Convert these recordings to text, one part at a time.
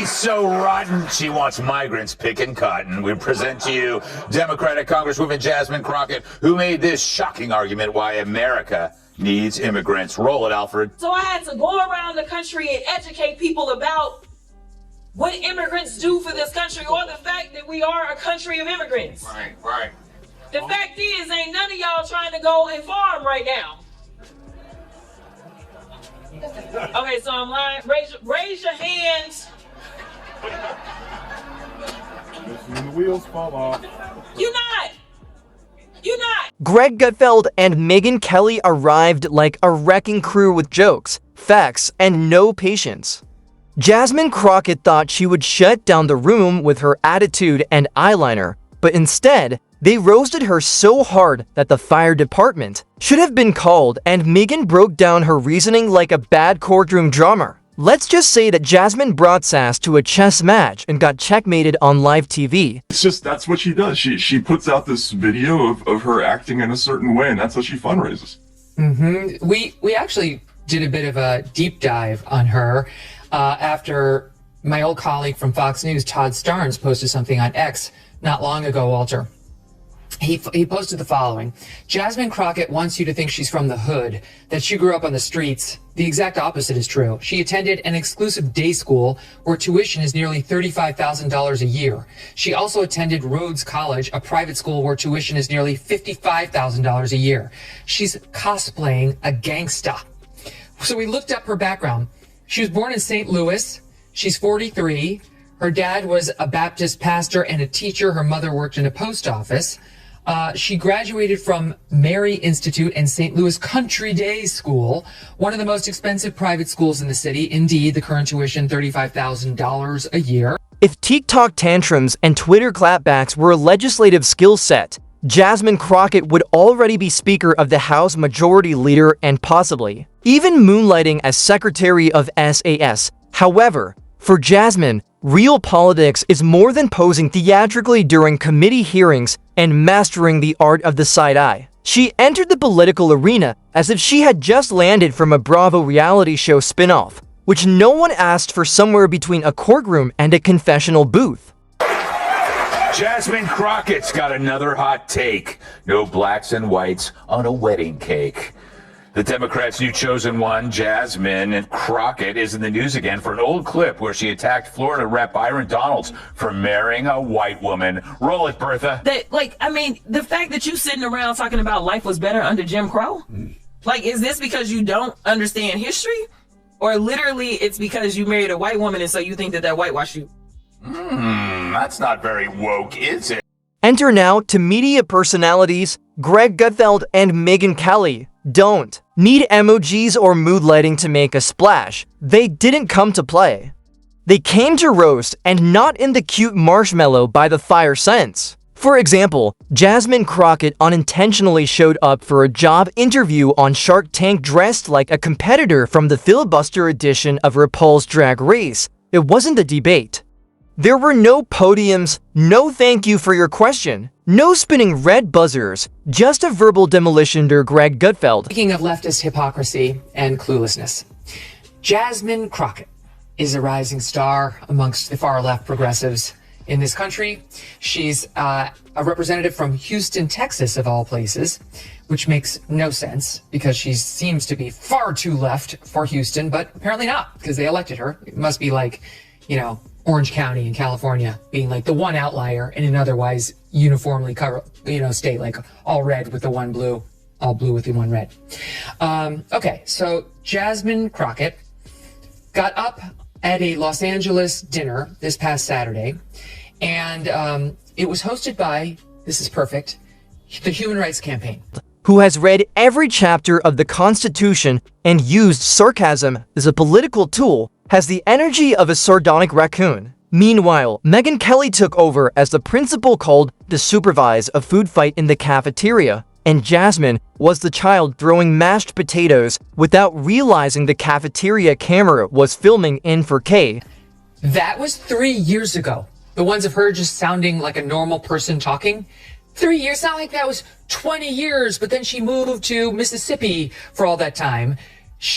She's so rotten, she wants migrants picking cotton. We present to you Democratic Congresswoman Jasmine Crockett, who made this shocking argument why America needs immigrants. Roll it, Alfred. So I had to go around the country and educate people about what immigrants do for this country, or the fact that we are a country of immigrants. Right. The fact is, ain't none of y'all trying to go and farm right now. Okay, so I'm lying. Raise your hands. When the wheels fall off. You're not. Gutfeld and Megyn Kelly arrived like a wrecking crew with jokes, facts, and no patience. Jasmine Crockett thought she would shut down the room with her attitude and eyeliner, but instead, they roasted her so hard that the fire department should have been called, and Megyn broke down her reasoning like a bad courtroom drama. Let's just say that Jasmine brought sass to a chess match and got checkmated on live TV. It's just, that's what she does. She puts out this video of her acting in a certain way, and that's how she fundraises. We actually did a bit of a deep dive on her after my old colleague from Fox News, Todd Starnes, posted something on X not long ago, Walter. He posted the following: Jasmine Crockett wants you to think she's from the hood, that she grew up on the streets. The exact opposite is true. She attended an exclusive day school where tuition is nearly $35,000 a year. She also attended Rhodes College, a private school where tuition is nearly $55,000 a year. She's cosplaying a gangsta. So we looked up her background. She was born in St. Louis. She's 43. Her dad was a Baptist pastor and a teacher. Her mother worked in a post office. She graduated from Mary Institute and St. Louis Country Day School, one of the most expensive private schools in the city. Indeed, the current tuition, $35,000 a year. If TikTok tantrums and Twitter clapbacks were a legislative skill set, Jasmine Crockett would already be Speaker of the House Majority Leader and possibly even moonlighting as Secretary of SAS. However, for Jasmine, real politics is more than posing theatrically during committee hearings and mastering the art of the side eye. She entered the political arena as if she had just landed from a Bravo reality show spin-off, which no one asked for somewhere between a courtroom and a confessional booth. Jasmine Crockett's got another hot take. No blacks and whites on a wedding cake. The Democrats' new chosen one, Jasmine Crockett, is in the news again for an old clip where she attacked Florida Rep. Byron Donalds for marrying a white woman. Roll it, Bertha. The fact that you sitting around talking about life was better under Jim Crow, is this because you don't understand history? Or literally it's because you married a white woman and so you think that whitewashed you? That's not very woke, is it? Enter now to media personalities Gutfeld and Megyn Kelly. Don't need emojis or mood lighting to make a splash. They didn't come to play. They came to roast, and not in the cute marshmallow by the fire sense. For example, Jasmine Crockett unintentionally showed up for a job interview on Shark Tank dressed like a competitor from the filibuster edition of RuPaul's Drag Race. It wasn't a debate. There were no podiums, no thank you for your question, no spinning red buzzers, just a verbal demolition to Gutfeld. Speaking of leftist hypocrisy and cluelessness, Jasmine Crockett is a rising star amongst the far-left progressives in this country. She's a representative from Houston, Texas, of all places, which makes no sense because she seems to be far too left for Houston, but apparently not, because they elected her. It must be like, Orange County in California being like the one outlier in an otherwise uniformly state, like all red with the one blue, all blue with the one red. Okay, so Jasmine Crockett got up at a Los Angeles dinner this past Saturday, and it was hosted by, this is perfect, the Human Rights Campaign, who has read every chapter of the Constitution and used sarcasm as a political tool, has the energy of a sardonic raccoon. Meanwhile, Megyn Kelly took over as the principal called to supervise a food fight in the cafeteria, and Jasmine was the child throwing mashed potatoes without realizing the cafeteria camera was filming in 4K. That was 3 years ago. The ones of her just sounding like a normal person talking. 3 years, not like that was 20 years, but then she moved to Mississippi for all that time.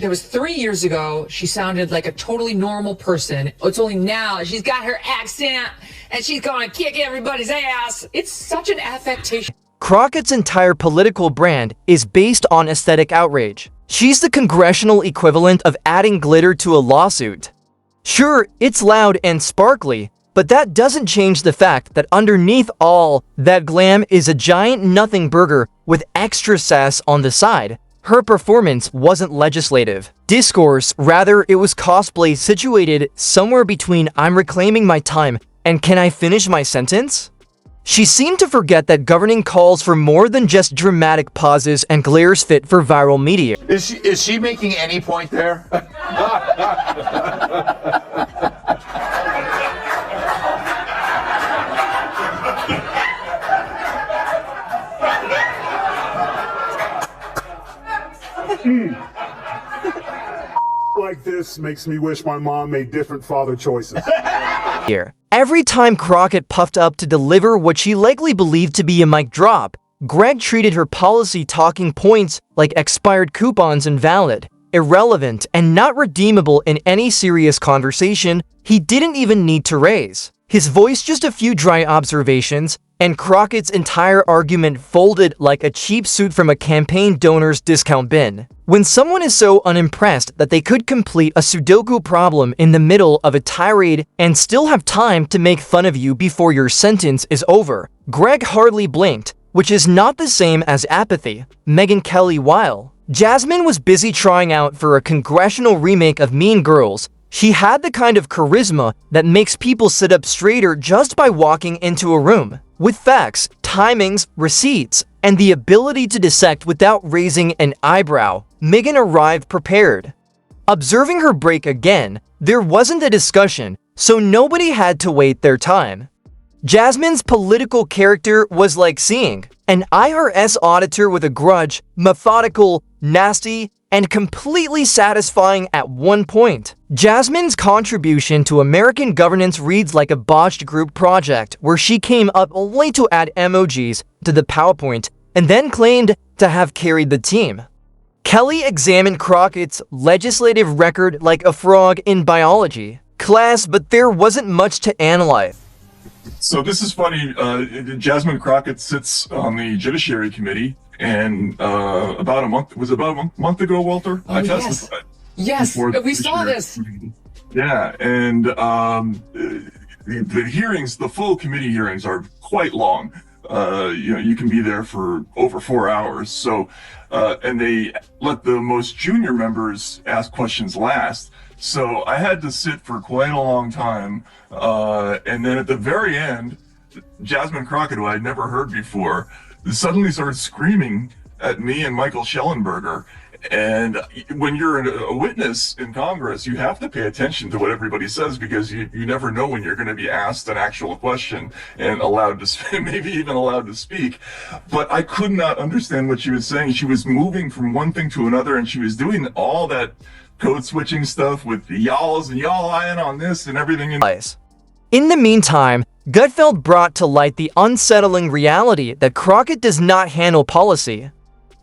That was 3 years ago. She sounded like a totally normal person. It's only now she's got her accent and she's going to kick everybody's ass. It's such an affectation. Crockett's entire political brand is based on aesthetic outrage. She's the congressional equivalent of adding glitter to a lawsuit. Sure, it's loud and sparkly, but that doesn't change the fact that underneath all that glam is a giant nothing burger with extra sass on the side. Her performance wasn't legislative discourse, rather it was cosplay situated somewhere between I'm reclaiming my time and can I finish my sentence? She seemed to forget that governing calls for more than just dramatic pauses and glares fit for viral media. Is she making any point there? Like this makes me wish my mom made different father choices. Here, every time Crockett puffed up to deliver what she likely believed to be a mic drop, Greg treated her policy talking points like expired coupons invalid, irrelevant, and not redeemable in any serious conversation he didn't even need to raise. His voice just a few dry observations, and Crockett's entire argument folded like a cheap suit from a campaign donor's discount bin. When someone is so unimpressed that they could complete a Sudoku problem in the middle of a tirade and still have time to make fun of you before your sentence is over, Greg hardly blinked, which is not the same as apathy. Megyn Kelly. While Jasmine was busy trying out for a congressional remake of Mean Girls, she had the kind of charisma that makes people sit up straighter just by walking into a room. With facts, timings, receipts, and the ability to dissect without raising an eyebrow, Megyn arrived prepared. Observing her break again, there wasn't a discussion, so nobody had to wait their time. Jasmine's political character was like seeing an IRS auditor with a grudge, methodical, nasty, and completely satisfying at one point. Jasmine's contribution to American governance reads like a botched group project where she came up only to add emojis to the PowerPoint and then claimed to have carried the team. Kelly examined Crockett's legislative record like a frog in biology class, but there wasn't much to analyze. So this is funny. Jasmine Crockett sits on the Judiciary Committee, and about a month ago, Walter, I testified. Yes, we saw this. Yeah, and the hearings, the full committee hearings, are quite long. You can be there for over 4 hours. So, and they let the most junior members ask questions last. So I had to sit for quite a long time. And then at the very end, Jasmine Crockett, who I'd never heard before, suddenly started screaming at me and Michael Schellenberger. And when you're a witness in Congress, you have to pay attention to what everybody says, because you never know when you're going to be asked an actual question and allowed to maybe even allowed to speak. But I could not understand what she was saying. She was moving from one thing to another, and she was doing all that code switching stuff with the y'alls and y'all eyeing on this and everything. In the meantime, Gutfeld brought to light the unsettling reality that Crockett does not handle policy.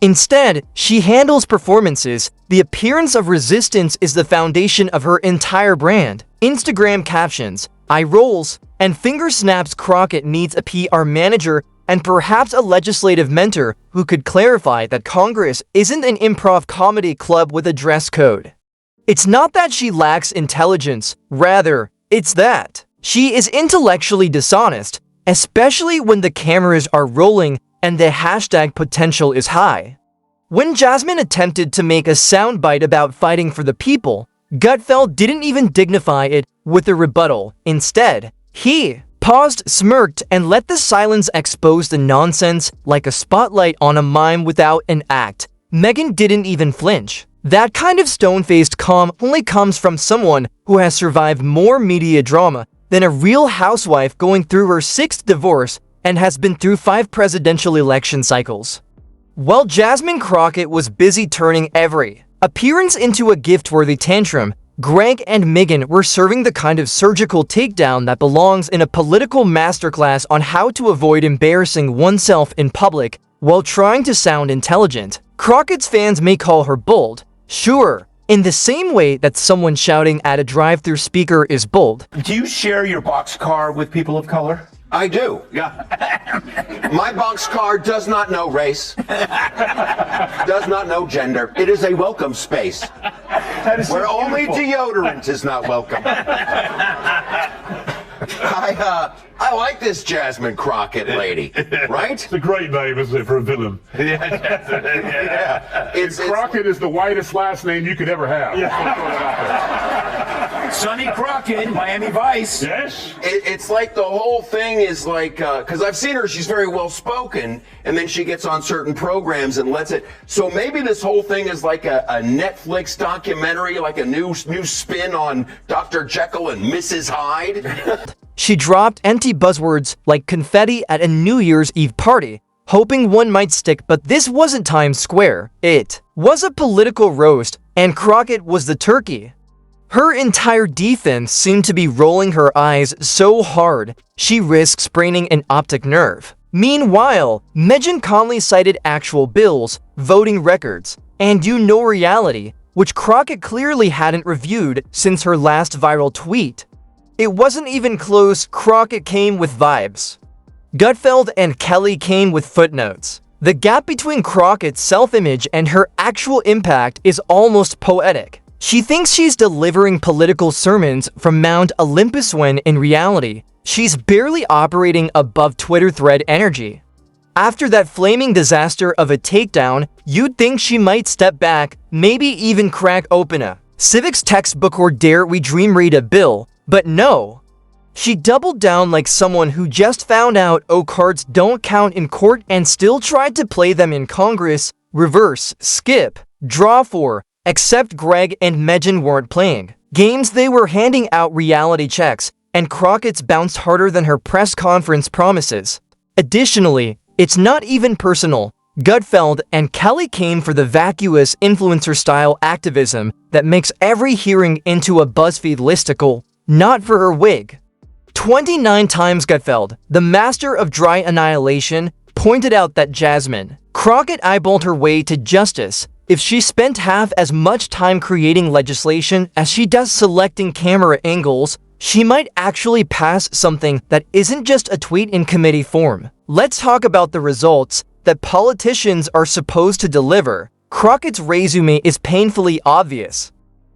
Instead, she handles performances. The appearance of resistance is the foundation of her entire brand. Instagram captions, eye rolls, and finger snaps. Crockett needs a PR manager and perhaps a legislative mentor who could clarify that Congress isn't an improv comedy club with a dress code. It's not that she lacks intelligence, rather, it's that she is intellectually dishonest, especially when the cameras are rolling and the hashtag potential is high. When Jasmine attempted to make a soundbite about fighting for the people, Gutfeld didn't even dignify it with a rebuttal. Instead, he paused, smirked, and let the silence expose the nonsense like a spotlight on a mime without an act. Megyn didn't even flinch. That kind of stone-faced calm only comes from someone who has survived more media drama than a real housewife going through her 6th divorce and has been through 5 presidential election cycles. While Jasmine Crockett was busy turning every appearance into a gift-worthy tantrum, Greg and Megyn were serving the kind of surgical takedown that belongs in a political masterclass on how to avoid embarrassing oneself in public while trying to sound intelligent. Crockett's fans may call her bold. Sure, in the same way that someone shouting at a drive-thru speaker is bold. Do you share your boxcar with people of color? I do. Yeah. My boxcar does not know race, does not know gender. It is a welcome space where only deodorant is not welcome. I like this Jasmine Crockett lady, right? It's a great name, isn't it, for a villain? Yeah. Crockett is the whitest last name you could ever have. Sonny Crockett, Miami Vice. Yes? It's like the whole thing is like, because I've seen her, she's very well spoken, and then she gets on certain programs and lets it. So maybe this whole thing is like a Netflix documentary, like a new spin on Dr. Jekyll and Mrs. Hyde. She dropped empty buzzwords like confetti at a New Year's Eve party, hoping one might stick, but this wasn't Times Square. It was a political roast, and Crockett was the turkey. Her entire defense seemed to be rolling her eyes so hard, she risked spraining an optic nerve. Meanwhile, Megyn calmly cited actual bills, voting records, and reality, which Crockett clearly hadn't reviewed since her last viral tweet. It wasn't even close. Crockett came with vibes. Gutfeld and Kelly came with footnotes. The gap between Crockett's self-image and her actual impact is almost poetic. She thinks she's delivering political sermons from Mount Olympus when, in reality, she's barely operating above Twitter thread energy. After that flaming disaster of a takedown, you'd think she might step back, maybe even crack open a civics textbook or dare we dream read a bill, but no. She doubled down like someone who just found out cards don't count in court and still tried to play them in Congress, reverse, skip, draw for, except Greg and Megyn weren't playing games, they were handing out reality checks, and Crockett's bounced harder than her press conference promises. Additionally, it's not even personal. Gutfeld and Kelly came for the vacuous influencer-style activism that makes every hearing into a BuzzFeed listicle, not for her wig. 29 times Gutfeld, the master of dry annihilation, pointed out that Jasmine Crockett eyeballed her way to justice. If she spent half as much time creating legislation as she does selecting camera angles, she might actually pass something that isn't just a tweet in committee form. Let's talk about the results that politicians are supposed to deliver. Crockett's resume is painfully obvious.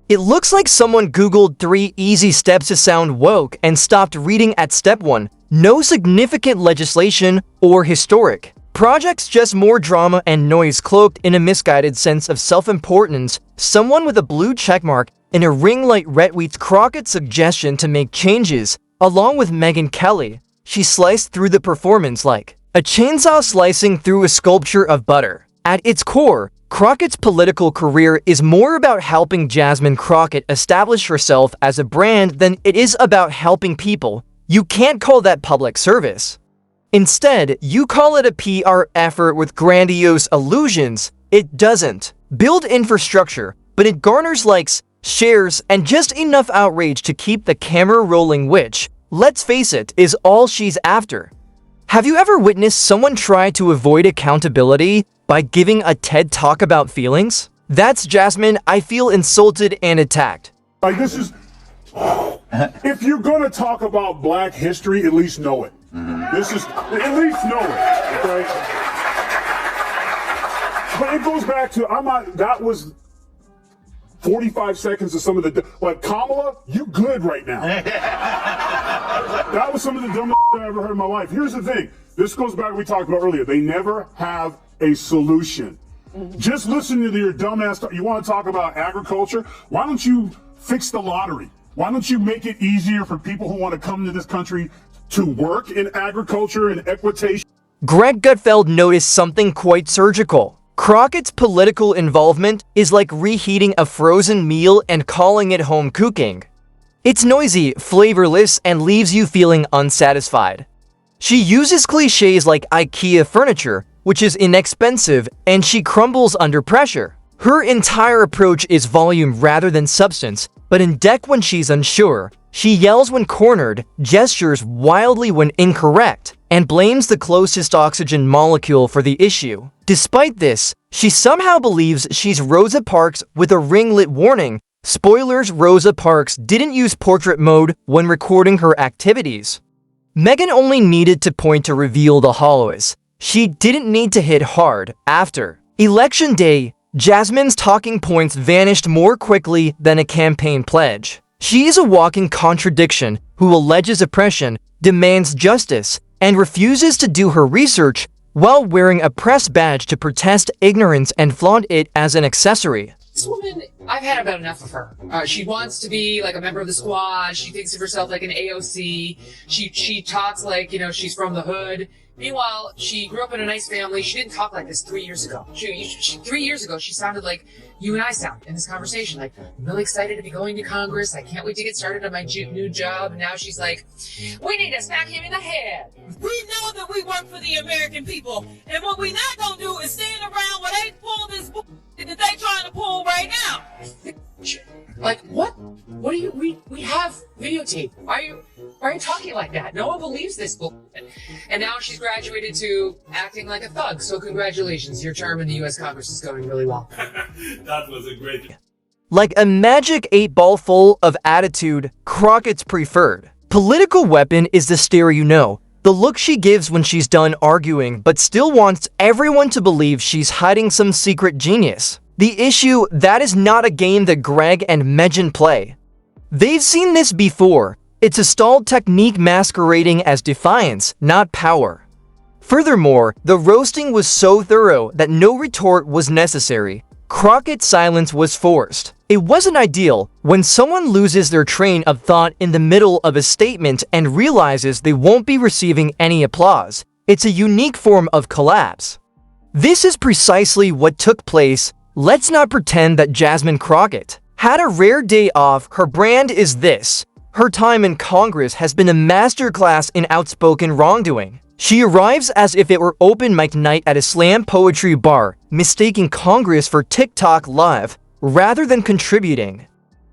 It looks like someone Googled 3 easy steps to sound woke and stopped reading at step 1. No significant legislation or historic projects, just more drama and noise cloaked in a misguided sense of self-importance. Someone with a blue checkmark and a ring light retweets Crockett's suggestion to make changes. Along with Megyn Kelly, she sliced through the performance like a chainsaw slicing through a sculpture of butter. At its core, Crockett's political career is more about helping Jasmine Crockett establish herself as a brand than it is about helping people. You can't call that public service. Instead, you call it a PR effort with grandiose illusions. It doesn't build infrastructure, but it garners likes, shares, and just enough outrage to keep the camera rolling, which, let's face it, is all she's after. Have you ever witnessed someone try to avoid accountability by giving a TED Talk about feelings? That's Jasmine. I feel insulted and attacked. Like, this is, if you're going to talk about Black history, at least know it. This is, at least know it, okay? But it goes back to, that was 45 seconds of some of the, like, Kamala, you good right now. That was some of the dumbest I ever heard in my life. Here's the thing. This goes back to what we talked about earlier. They never have a solution. Just listen to your dumbass. You want to talk about agriculture? Why don't you fix the lottery? Why don't you make it easier for people who want to come to this country to work in agriculture and equitation? Greg Gutfeld noticed something quite surgical. Crockett's political involvement is like reheating a frozen meal and calling it home cooking. It's noisy, flavorless, and leaves you feeling unsatisfied. She uses cliches like IKEA furniture, which is inexpensive, and she crumbles under pressure. Her entire approach is volume rather than substance, but in deck when she's unsure. She yells when cornered, gestures wildly when incorrect, and blames the closest oxygen molecule for the issue. Despite this, she somehow believes she's Rosa Parks with a ring-lit warning. Spoilers: Rosa Parks didn't use portrait mode when recording her activities. Megyn only needed to point to reveal the hollows. She didn't need to hit hard. After Election Day, Jasmine's talking points vanished more quickly than a campaign pledge. She is a walking contradiction who alleges oppression, demands justice, and refuses to do her research while wearing a press badge to protest ignorance and flaunt it as an accessory. This woman, I've had about enough of her. She wants to be like a member of the squad. She thinks of herself like an AOC. She talks like, she's from the hood. Meanwhile, she grew up in a nice family. She didn't talk like this 3 years ago. 3 years ago, she sounded like you and I sound in this conversation. Like, I'm really excited to be going to Congress. I can't wait to get started on my new job. And now she's like, we need to smack him in the head. We know that we work for the American people, and what we not gonna do is stand around when they pull this that they trying to pull right now. Like, what? What do you? We have videotape. Why are you talking like that? No one believes this bullshit. And now she's graduated to acting like a thug. So congratulations, your term in the U.S. Congress is going really well. That was a great. Like a magic 8-ball full of attitude, Crockett's preferred political weapon is the stare you know. The look she gives when she's done arguing but still wants everyone to believe she's hiding some secret genius. The issue: that is not a game that Greg and Megyn play. They've seen this before. It's a stalled technique masquerading as defiance, not power. Furthermore, the roasting was so thorough that no retort was necessary. Crockett's silence was forced. It wasn't ideal when someone loses their train of thought in the middle of a statement and realizes they won't be receiving any applause. It's a unique form of collapse. This is precisely what took place. Let's not pretend that Jasmine Crockett had a rare day off. Her brand is this. Her time in Congress has been a masterclass in outspoken wrongdoing. She arrives as if it were open mic night at a slam poetry bar, mistaking Congress for TikTok Live rather than contributing.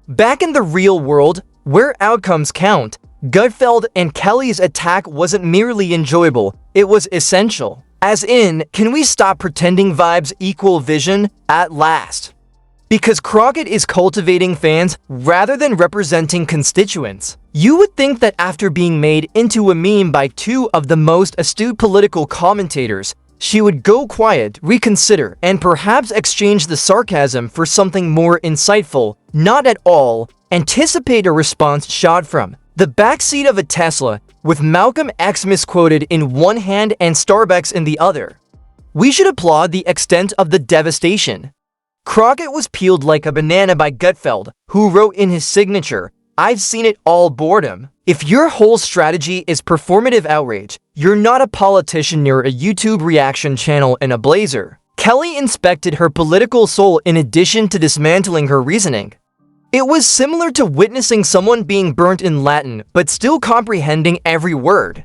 Back in the real world, where outcomes count, Gutfeld and Kelly's attack wasn't merely enjoyable, it was essential. As in, can we stop pretending vibes equal vision at last? Because Crockett is cultivating fans rather than representing constituents. You would think that after being made into a meme by two of the most astute political commentators, she would go quiet, reconsider, and perhaps exchange the sarcasm for something more insightful. Not at all. Anticipate a response shot from the backseat of a Tesla, with Malcolm X misquoted in one hand and Starbucks in the other. We should applaud the extent of the devastation. Crockett was peeled like a banana by Gutfeld, who wrote in his signature, "I've seen it all, boredom." If your whole strategy is performative outrage, you're not a politician, near a YouTube reaction channel in a blazer. Kelly inspected her political soul in addition to dismantling her reasoning. It was similar to witnessing someone being burnt in Latin, but still comprehending every word.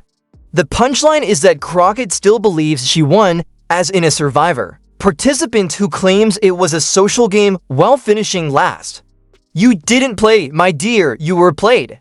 The punchline is that Crockett still believes she won, as in a survivor participant who claims it was a social game while finishing last. You didn't play, my dear, you were played.